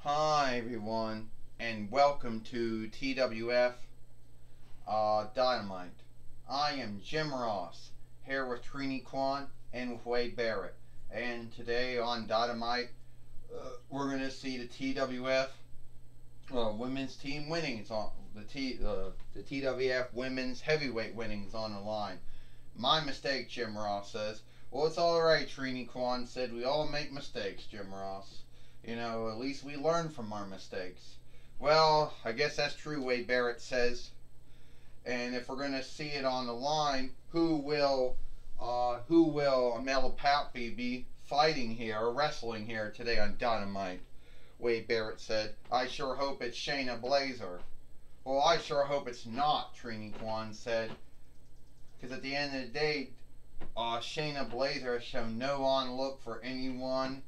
Hi everyone, and welcome to TWF Dynamite. I am Jim Ross, here with Trini Kwan and with Wade Barrett. And today on Dynamite, we're going to see the TWF women's team winnings on the TWF women's heavyweight winnings on the line. My mistake, Jim Ross says. Well, it's alright, Trini Kwan said. We all make mistakes, Jim Ross. You know, at least we learn from our mistakes. Well, I guess that's true, Wade Barrett says. And if we're going to see it on the line, who will Mela Pappy be fighting here or wrestling here today on Dynamite? Wade Barrett said. I sure hope it's Shayna Baszler. Well, I sure hope it's not, Trini Kwan said. Because at the end of the day, Shayna Baszler has shown no on-look for anyone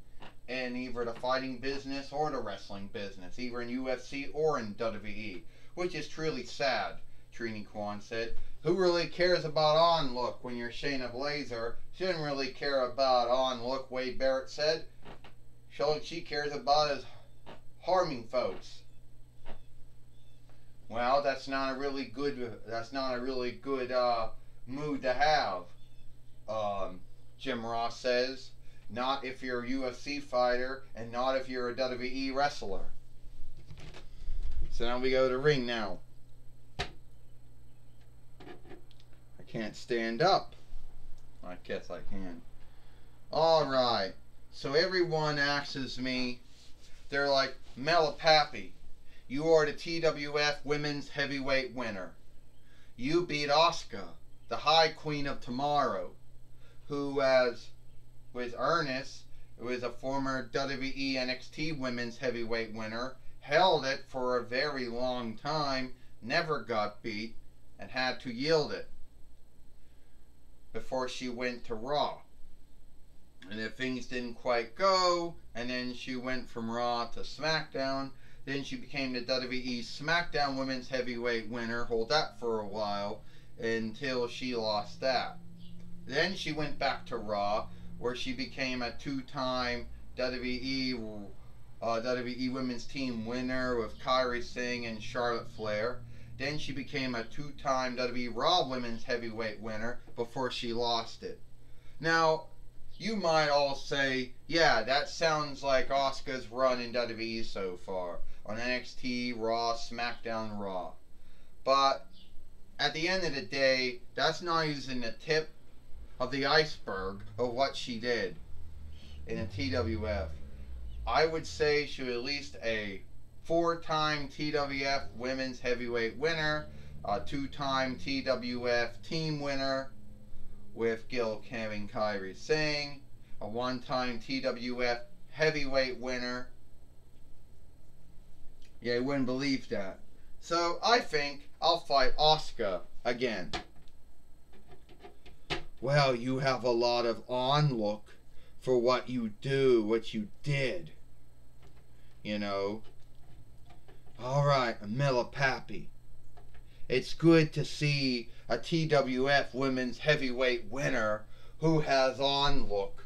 in either the fighting business or the wrestling business, either in UFC or in WWE, which is truly sad, Trini Kwan said. Who really cares about on-look when you're Shayna Baszler? She doesn't really care about on-look, Wade Barrett said. All she cares about is harming folks. Well, that's not a really good mood to have, Jim Ross says. Not if you're a UFC fighter, and not if you're a WWE wrestler. So now we go to the ring now. I can't stand up. I guess I can. Alright. So everyone asks me, they're like, Mela Pappy, you are the TWF Women's Heavyweight winner. You beat Asuka, the High Queen of Tomorrow, who with Ernest, who is a former WWE NXT Women's Heavyweight winner, held it for a very long time, never got beat, and had to yield it before she went to Raw. And if things didn't quite go, and then she went from Raw to SmackDown, then she became the WWE SmackDown Women's Heavyweight winner, hold that for a while, until she lost that. Then she went back to Raw, where she became a two-time WWE Women's Team winner with Kairi Singh and Charlotte Flair. Then she became a two-time WWE Raw Women's Heavyweight winner before she lost it. Now, you might all say, yeah, that sounds like Asuka's run in WWE so far, on NXT, Raw, SmackDown, Raw. But at the end of the day, that's not using the tip of the iceberg of what she did in the TWF. I would say she was at least a 4-time TWF Women's Heavyweight winner, a 2-time TWF Team winner with Gil Kim and Kairi Singh, a 1-time TWF Heavyweight winner. Yeah, you wouldn't believe that. So I think I'll fight Asuka again. Well, you have a lot of on-look for what you did. You know. Alright, Mela Pappy. It's good to see a TWF Women's Heavyweight winner who has on-look.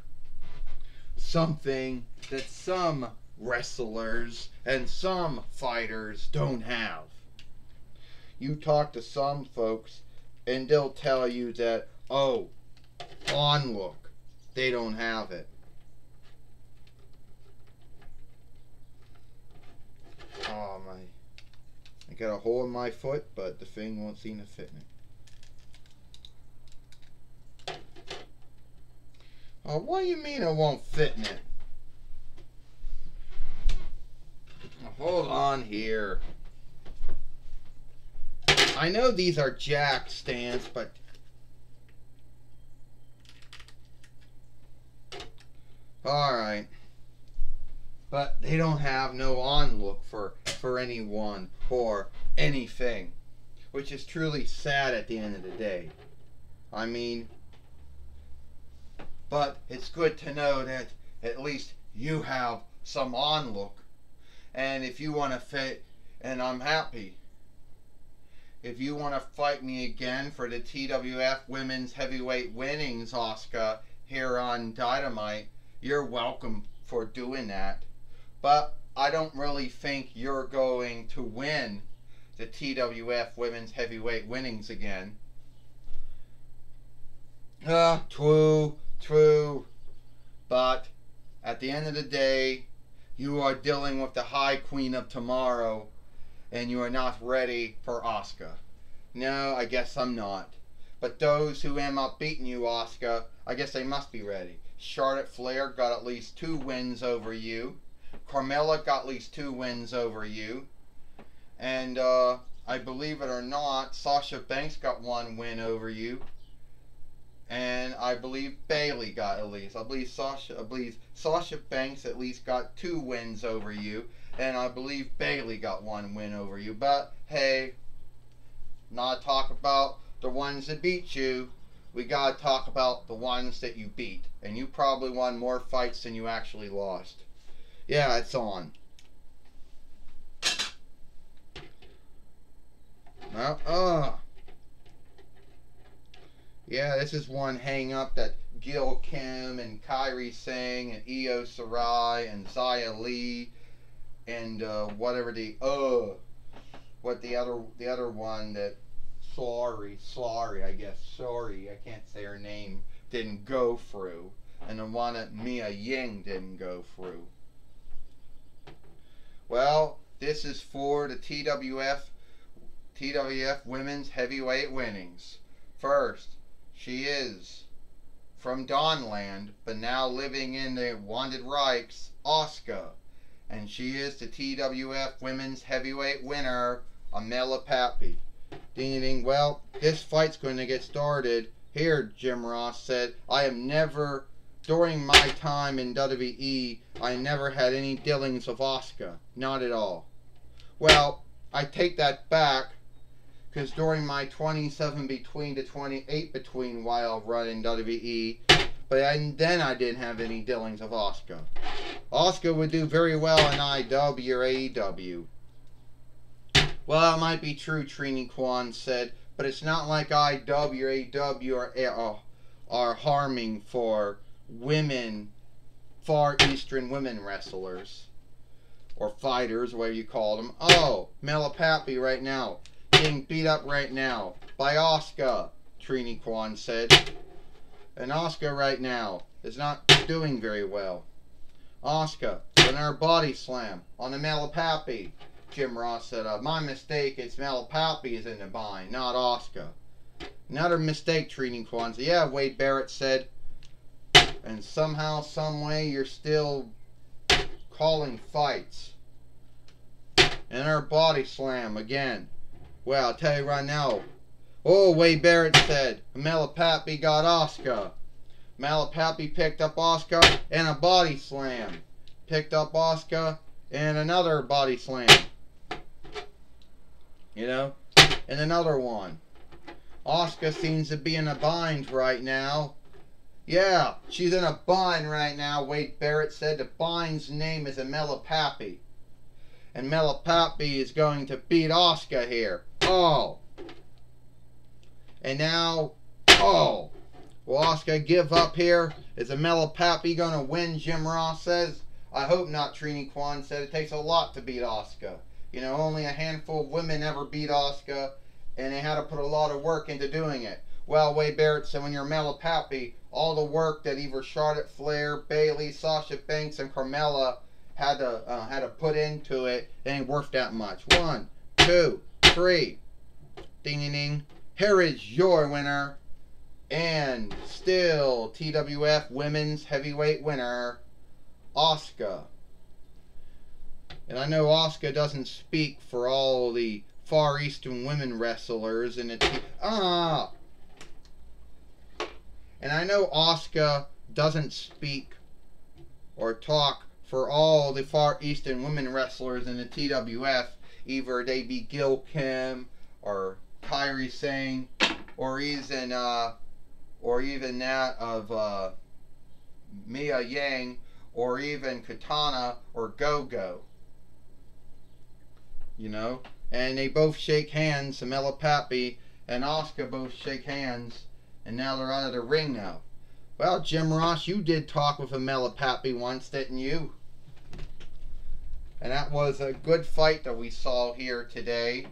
Something that some wrestlers and some fighters don't have. You talk to some folks and they'll tell you that, oh, on-look, they don't have it. Oh my, I got a hole in my foot, but the thing won't seem to fit me. Oh, what do you mean it won't fit in it? Hold on here. I know these are jack stands, but alright. But they don't have no on-look for anyone or anything. Which is truly sad at the end of the day. I mean, but it's good to know that at least you have some on-look. And if you want to fit, and I'm happy. If you want to fight me again for the TWF Women's Heavyweight winnings, Asuka, here on Dynamite, you're welcome for doing that. But I don't really think you're going to win the TWF Women's Heavyweight winnings again. True. But at the end of the day, you are dealing with the High Queen of Tomorrow, and you are not ready for Asuka. No, I guess I'm not. But those who end up beating you, Asuka, I guess they must be ready. Charlotte Flair got at least 2 wins over you. Carmella got at least 2 wins over you. And I believe it or not, Sasha Banks got 1 win over you. And I believe Bayley got at least. I believe Sasha Banks at least got 2 wins over you. And I believe Bayley got 1 win over you. But hey, not talk about the ones that beat you. We gotta talk about the ones that you beat. And you probably won more fights than you actually lost. Yeah, it's on. Yeah, this is one hang up that Gil Kim and Kairi Singh and Io Shirai and Xia Li and whatever the other one that sorry, I can't say her name, didn't go through, and the one that Mia Ying didn't go through. Well, this is for the TWF Women's Heavyweight winnings. First, she is from Dawnland, but now living in the Wanted Reichs, Asuka. And she is the TWF Women's Heavyweight winner, Amela Pappy. Ding ding. Well, this fight's going to get started. Here, Jim Ross said, during my time in WWE, I never had any dealings with Asuka. Not at all. Well, I take that back, because during my 27 between to 28 between while running WWE, then I didn't have any dealings with Asuka. Asuka would do very well in IW or AEW. Well, it might be true, Trini Kwan said, but it's not like IW or AEW are harming for women, Far Eastern women wrestlers, or fighters, whatever you call them. Oh, Mela Pappy right now, getting beat up right now by Asuka, Trini Kwan said. And Asuka right now is not doing very well. Asuka, with her body slam on the Mela Pappy. Jim Ross said, my mistake, it's Mela Pappy is in the bind, not Asuka. Another mistake, Trini Kwan said. Yeah, Wade Barrett said. And somehow, someway, you're still calling fights. And her body slam again. Well, I'll tell you right now. Oh, Wade Barrett said, Mela Pappy got Asuka. Mela Pappy picked up Asuka and a body slam. Picked up Asuka and another body slam. You know? And another one. Asuka seems to be in a bind right now. Yeah, she's in a bind right now, Wade Barrett said. The bind's name is Mela Pappy. And Mela Pappy is going to beat Asuka here. Oh. And now, oh. Will Asuka give up here? Is Mela Pappy going to win, Jim Ross says? I hope not, Trini Kwan said. It takes a lot to beat Asuka. You know, only a handful of women ever beat Asuka, and they had to put a lot of work into doing it. Well, Wade Barrett said, when you're Mela Pappy, all the work that either Charlotte Flair, Bayley, Sasha Banks, and Carmella had to put into it, it ain't worth that much. 1, 2, 3. Ding ding ding. Here is your winner, and still TWF Women's Heavyweight winner, Asuka. And I know Asuka doesn't speak for all the Far Eastern women wrestlers in the And I know Asuka doesn't speak or talk for all the Far Eastern women wrestlers in the TWF. Either they be Gil Kim or Kairi Singh, or even that of Mia Ying, or even Katana or Go-Go. You know, and they both shake hands. Mela Pappy and Asuka both shake hands, and now they're out of the ring now. Well, Jim Ross, you did talk with Amela Pappy once, didn't you? And that was a good fight that we saw here today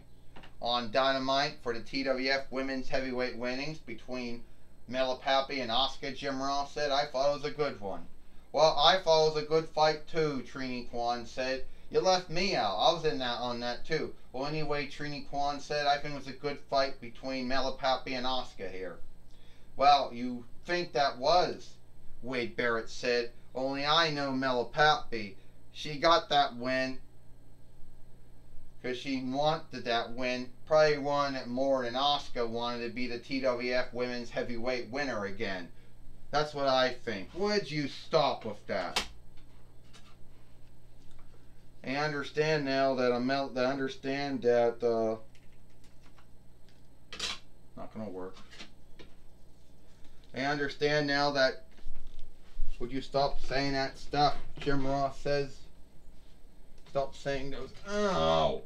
on Dynamite for the TWF Women's Heavyweight Winnings between Mela Pappy and Asuka. Jim Ross said, I thought it was a good one. Well, I thought it was a good fight too, Trini Kwan said. You left me out. I was in that on that too. Well, anyway, Trini Kwan said, I think it was a good fight between Mela Pappy and Asuka here. Well, you think that was, Wade Barrett said. Only I know Mela Pappy. She got that win because she wanted that win. Probably wanted it more than Asuka wanted to be the TWF Women's Heavyweight winner again. That's what I think. Would you stop with that? I understand now that not gonna work. I understand now that. Would you stop saying that stuff? Jim Ross says. Stop saying those. Oh.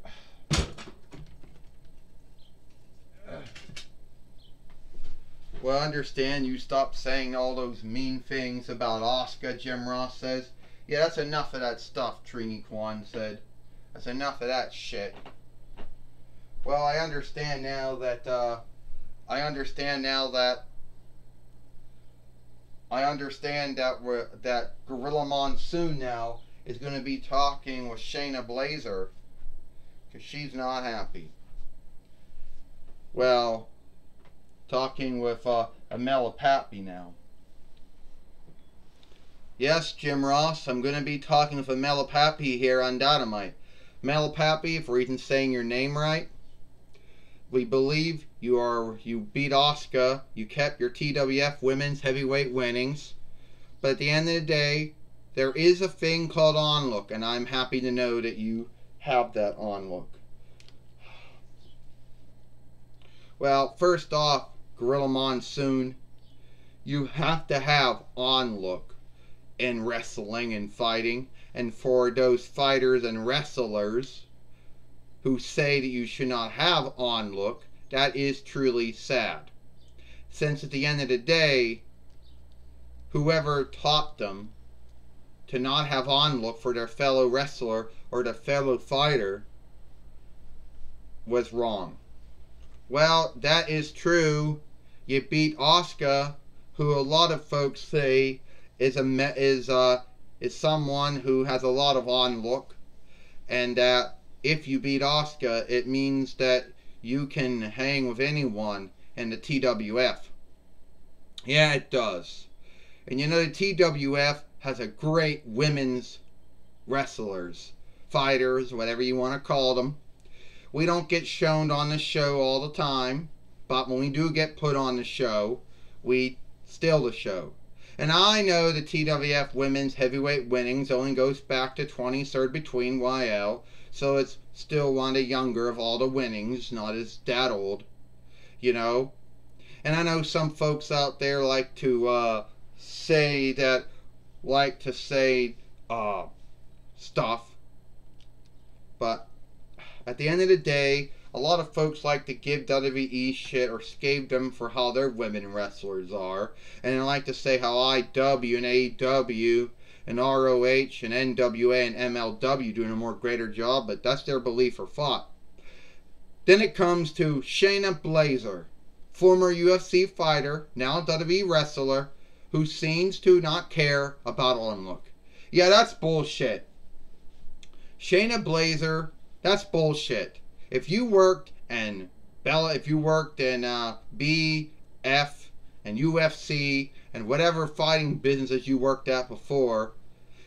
Well, I understand you stop saying all those mean things about Asuka, Jim Ross says. Yeah, that's enough of that stuff, Trini Kwan said. That's enough of that shit. Well, I understand now that that Gorilla Monsoon now is going to be talking with Shayna Baszler because she's not happy. Well, talking with Amela Pappy now. Yes, Jim Ross, I'm going to be talking with Amela Pappy here on Dynamite. Amela Pappy, if we're even saying your name right, we believe you beat Asuka, you kept your TWF Women's Heavyweight winnings, but at the end of the day, there is a thing called onlook, and I'm happy to know that you have that onlook. Well, first off, Gorilla Monsoon, you have to have onlook in wrestling and fighting, and for those fighters and wrestlers who say that you should not have onlook, that is truly sad. Since at the end of the day, whoever taught them to not have onlook for their fellow wrestler or their fellow fighter was wrong. Well, that is true. You beat Asuka, who a lot of folks say is someone who has a lot of onlook, and that if you beat Asuka, it means that you can hang with anyone in the TWF. Yeah, it does. And you know, the TWF has a great women's wrestlers, fighters, whatever you want to call them. We don't get shown on the show all the time, but when we do get put on the show, we steal the show. And I know the TWF Women's Heavyweight winnings only goes back to 23rd between YL, so it's still one of the younger of all the winnings, not as that old, you know. And I know some folks out there like to say stuff, but at the end of the day, a lot of folks like to give WWE shit or scape them for how their women wrestlers are, and they like to say how IW and AEW and ROH and NWA and MLW doing a more greater job, but that's their belief or thought. Then it comes to Shayna Baszler, former UFC fighter, now WWE wrestler, who seems to not care about onlook. Yeah, that's bullshit. Shayna Baszler, that's bullshit. If you worked in BF and UFC and whatever fighting businesses you worked at before,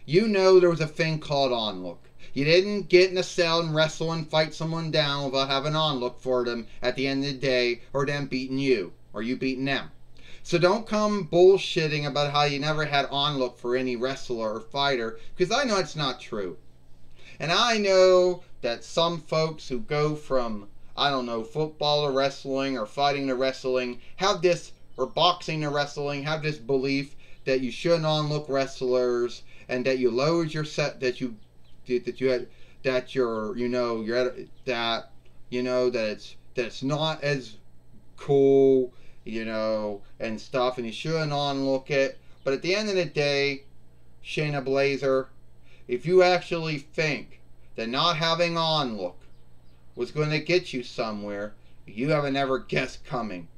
you know there was a thing called onlook. You didn't get in a cell and wrestle and fight someone down without having onlook for them at the end of the day, or them beating you, or you beating them. So don't come bullshitting about how you never had onlook for any wrestler or fighter, because I know it's not true. And I know that some folks who go from, I don't know, football to wrestling or fighting to wrestling have this, or boxing to wrestling, have this belief that you shouldn't onlook wrestlers and that you lowered your set, that it's not as cool, you know, and stuff, and you shouldn't onlook it, But at the end of the day, Shayna Baszler, if you actually think that not having on look was going to get you somewhere, you have an ever guessed coming.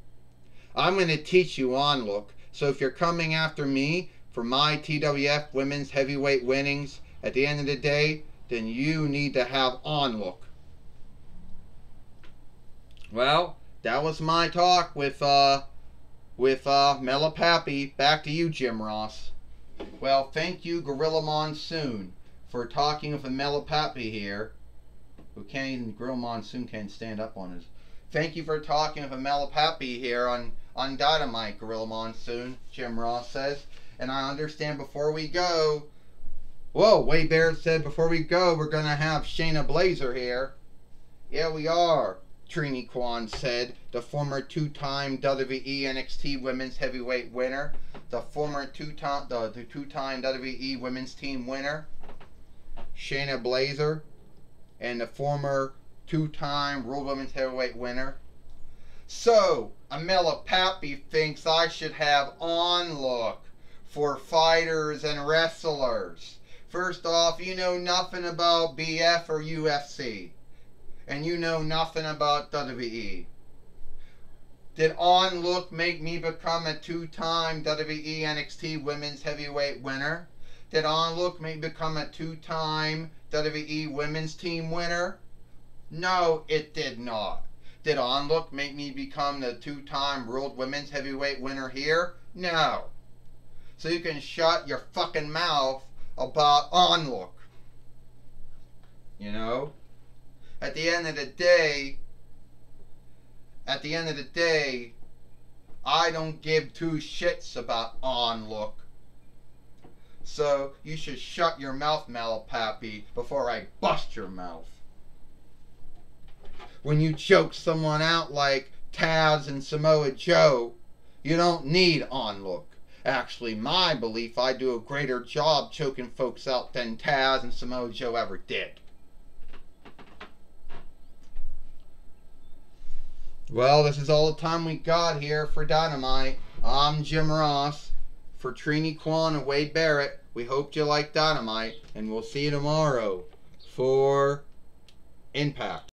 I'm going to teach you on look. So if you're coming after me for my TWF women's heavyweight winnings at the end of the day, then you need to have on look. Well, that was my talk with Mela Pappy. Back to you, Jim Ross. Well, thank you, Gorilla Monsoon, for talking with Mela Pappy here. Who can't even, Gorilla Monsoon can't stand up on his. Thank you for talking with Mela Pappy here on Dynamite, Gorilla Monsoon, Jim Ross says. And I understand before we go, whoa, Wade Barrett said before we go, we're going to have Shayna Baszler here. Yeah, we are, Trini Kwan said, the former two-time WWE NXT Women's Heavyweight winner, the former two-time WWE Women's Team winner, Shayna Baszler, and the former two-time World Women's Heavyweight winner. So, Mela Pappy thinks I should have on look for fighters and wrestlers. First off, you know nothing about BF or UFC. And you know nothing about WWE. Did on look make me become a two-time WWE NXT Women's Heavyweight winner? Did on look make me become a two-time WWE Women's Team winner? No, it did not. Did on look make me become the two-time World Women's Heavyweight winner here? No. So you can shut your fucking mouth about on look. You know? At the end of the day, I don't give two shits about on look. So you should shut your mouth, Mela Pappy, before I bust your mouth. When you choke someone out like Taz and Samoa Joe, you don't need on look. Actually, my belief, I do a greater job choking folks out than Taz and Samoa Joe ever did. Well, this is all the time we got here for Dynamite. I'm Jim Ross. For Trini Kwan and Wade Barrett, we hope you like Dynamite, and we'll see you tomorrow for Impact.